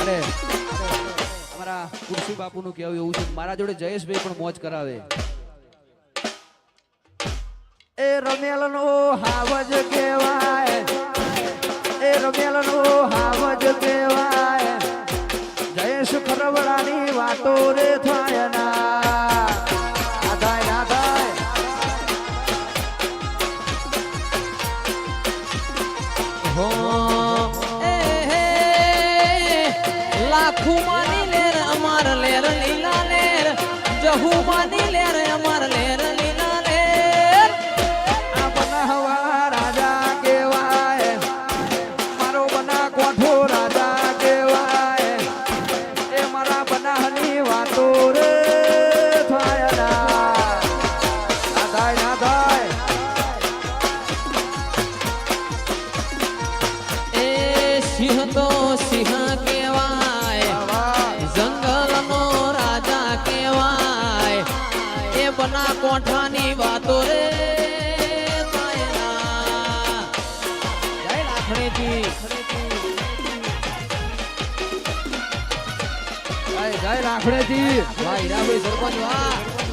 અરે અમારા કુરશી બાપુનું કહેવું એવું છે મારા જોડે જયેશભાઈ પણ મોજ કરાવે એ રમેલનો હાવજ કહેવાય એ રમેલનો હાવજ કહેવાય જયેશ ખરવડાની વાતો રે થાય ના થાય ના થાય હો લાખો માની લેર અમાર લેર લીલા લેર જહુ માની લેર અમાર લેર લીલા લેર આ બનાવા રાજા કહેવાય મારો બના કોઠો રાજા કહેવાય એ મારા બનાની વાતો રે થાય ના થાય ના થાય એ સિંહ તો સિંહ કહેવાય જંગલનો રાજા કહેવાય એ બના કોઠાની વાતો રે થાય ના જય લાખણીજી જય રાખડેજી વાહ હીરાભાઈ સરપંચ વાહ